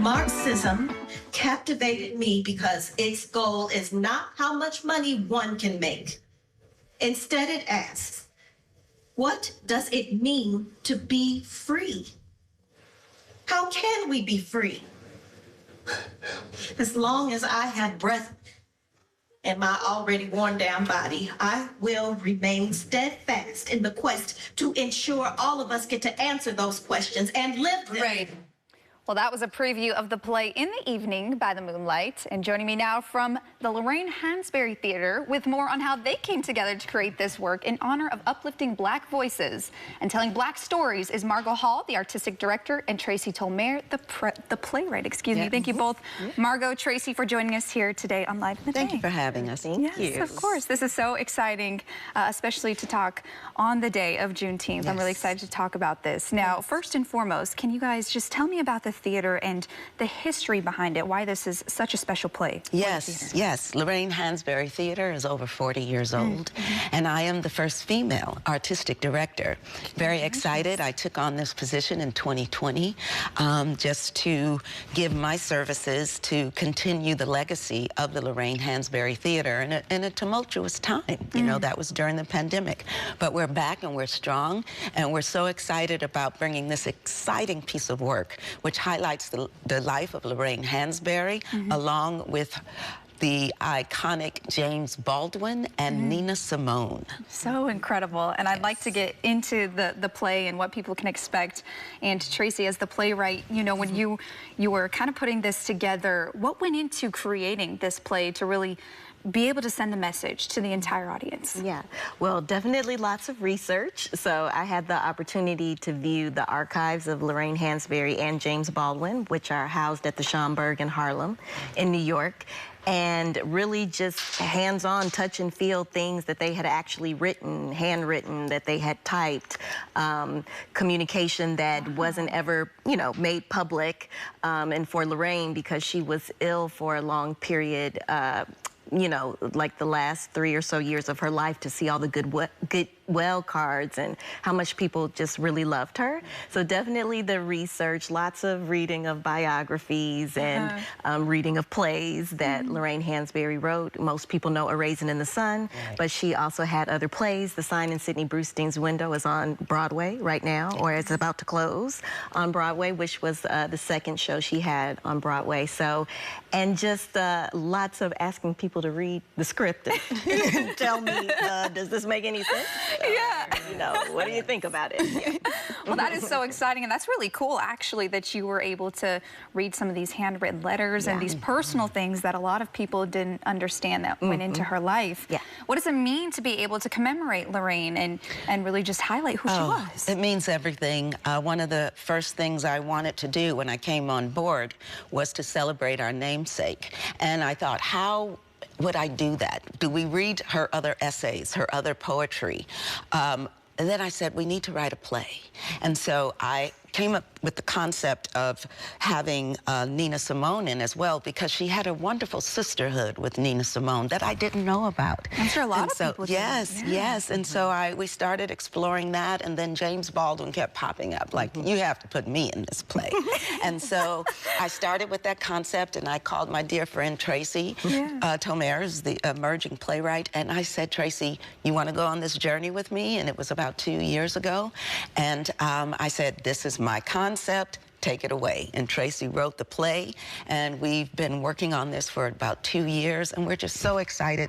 Marxism captivated me because its goal is not how much money one can make. Instead, it asks, what does it mean to be free? How can we be free? As long as I have breath in my already worn down body, I will remain steadfast in the quest to ensure all of us get to answer those questions and live them. Right. Well, that was a preview of the play In the Evening by the Moonlight. And joining me now from the Lorraine Hansberry Theater with more on how they came together to create this work in honor of uplifting Black voices and telling Black stories is Margo Hall, the artistic director, and Traci Tolmaire, the playwright. Excuse me. Thank you both, Margo, Traci, for joining us here today on Live in the Day. Thank you for having us. Thank you. Of course. This is so exciting, especially to talk on the day of Juneteenth. I'm really excited to talk about this. Now, first and foremost, can you guys just tell me about the theater and the history behind it, why this is such a special play? Yes. Lorraine Hansberry Theater is over 40 years old, and I am the first female artistic director. Very excited. I took on this position in 2020 just to give my services to continue the legacy of the Lorraine Hansberry Theater in a tumultuous time. You know, that was during the pandemic. But we're back and we're strong, and we're so excited about bringing this exciting piece of work, which highlights the life of Lorraine Hansberry, along with the iconic James Baldwin and Nina Simone. So incredible. And I'd like to get into the play and what people can expect. And Traci, as the playwright, you know, when you were kind of putting this together, what went into creating this play to really be able to send the message to the entire audience? Yeah, well, definitely lots of research. So I had the opportunity to view the archives of Lorraine Hansberry and James Baldwin, which are housed at the Schomburg in Harlem in New York, and really just hands-on touch and feel things that they had actually written, handwritten, that they had typed, communication that wasn't ever, you know, made public. And for Lorraine, because she was ill for a long period, you know, like the last 3 or so years of her life, to see all the goodwill cards and how much people just really loved her. So definitely the research, lots of reading of biographies and reading of plays that Lorraine Hansberry wrote. Most people know A Raisin in the Sun, but she also had other plays. The Sign in Sidney Brewstein's Window is on Broadway right now, or it's about to close on Broadway, which was the second show she had on Broadway. So, and just lots of asking people to read the script and tell me, does this make any sense? So, you know, what do you think about it? Well, that is so exciting, and that's really cool, actually, that you were able to read some of these handwritten letters and these personal things that a lot of people didn't understand that went into her life. What does it mean to be able to commemorate Lorraine and really just highlight who she was? It means everything. One of the first things I wanted to do when I came on board was to celebrate our namesake. And I thought, how would I do that? Do we read her other essays, her other poetry? And then I said, we need to write a play. And so I came up with the concept of having Nina Simone in as well, because she had a wonderful sisterhood with Nina Simone that I didn't know about. I'm sure a lot of people did. Yes. And so we started exploring that, and then James Baldwin kept popping up, like, you have to put me in this play. And so I started with that concept, and I called my dear friend Traci Tolmaire, is the emerging playwright, and I said, Traci, you want to go on this journey with me? And it was about 2 years ago. And I said, this is my concept, take it away. And Traci wrote the play, and we've been working on this for about 2 years, and we're just so excited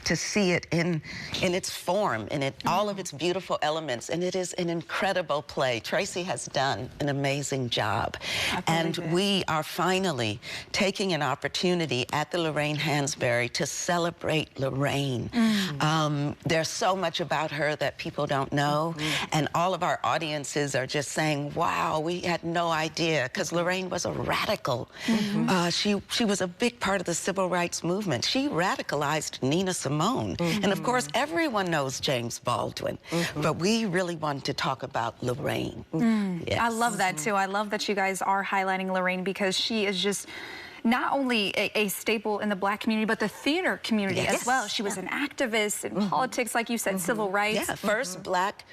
to see it in its form, in all of its beautiful elements, and it is an incredible play. Traci has done an amazing job, and we are finally taking an opportunity at the Lorraine Hansberry to celebrate Lorraine. There's so much about her that people don't know, and all of our audiences are just saying, wow, we had no idea, because Lorraine was a radical. She was a big part of the civil rights movement. She radicalized Nina Simone. And of course, everyone knows James Baldwin, but we really wanted to talk about Lorraine. I love that too. I love that you guys are highlighting Lorraine, because she is just not only a staple in the Black community, but the theater community as well. She was an activist in politics, like you said, civil rights. First Black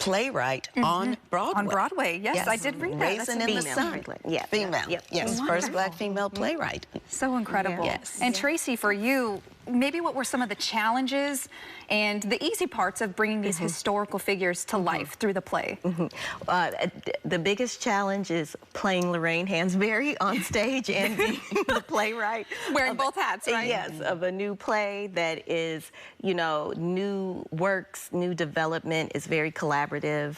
Playwright on Broadway. On Broadway, yes, I did read that. Raisin in the Sun. Yeah. Female. Yep. Yes, first black female playwright. So incredible. Yes. And Traci, for you, maybe what were some of the challenges and the easy parts of bringing these historical figures to life through the play? The biggest challenge is playing Lorraine Hansberry on stage and being the playwright. Wearing both hats, right? Yes, of a new play that is, you know, new works, new development, is very collaborative.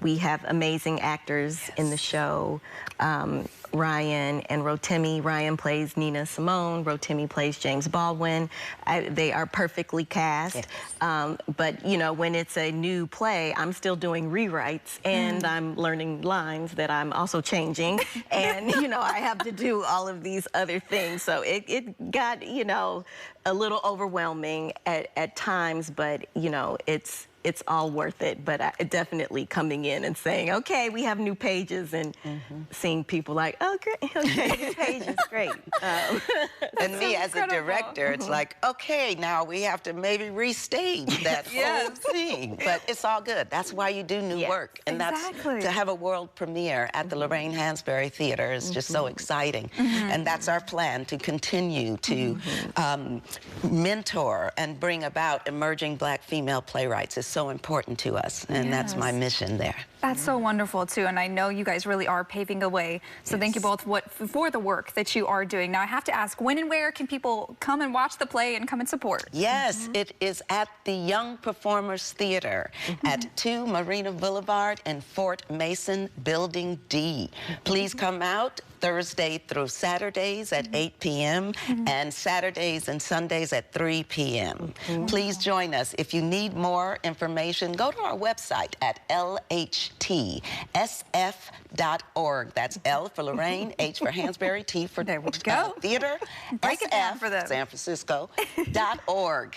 We have amazing actors in the show. Ryan and Rotimi. Ryan plays Nina Simone. Rotimi plays James Baldwin. They are perfectly cast. Yes. But, you know, when it's a new play, I'm still doing rewrites and I'm learning lines that I'm also changing. And, you know, I have to do all of these other things. So it got, you know, a little overwhelming at times, but, you know, it's all worth it. But definitely coming in and saying, okay, we have new pages, and seeing people like, oh, great, okay, new pages, great. And me as a director, it's like, okay, now we have to maybe restage that whole thing. But it's all good. That's why you do new work. And that's to have a world premiere at the Lorraine Hansberry Theater is just so exciting. And that's our plan, to continue to mentor and bring about emerging black female playwrights. Is so important to us, and that's my mission there. That's so wonderful too, and I know you guys really are paving the way. So thank you both for the work that you are doing. Now I have to ask, when and where can people come and watch the play and come and support? Yes, it is at the Young Performers Theater at 2 Marina Boulevard in Fort Mason, Building D. Please come out Thursday through Saturdays at 8 p.m. and Saturdays and Sundays at 3 p.m. Please join us. If you need more information, go to our website at lhtsf.org. That's L for Lorraine, H for Hansberry, T for theater, Break it down for them. San Francisco.org.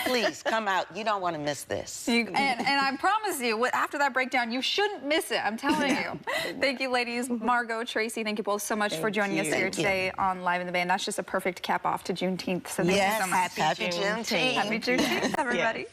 Please come out. You don't want to miss this. And I promise you, after that breakdown, you shouldn't miss it. I'm telling you. Thank you, ladies. Margo, Traci, thank you both so much for joining us here today on Live in the Band. That's just a perfect cap off to Juneteenth. So thank you so much. Happy Juneteenth. Happy Juneteenth, everybody.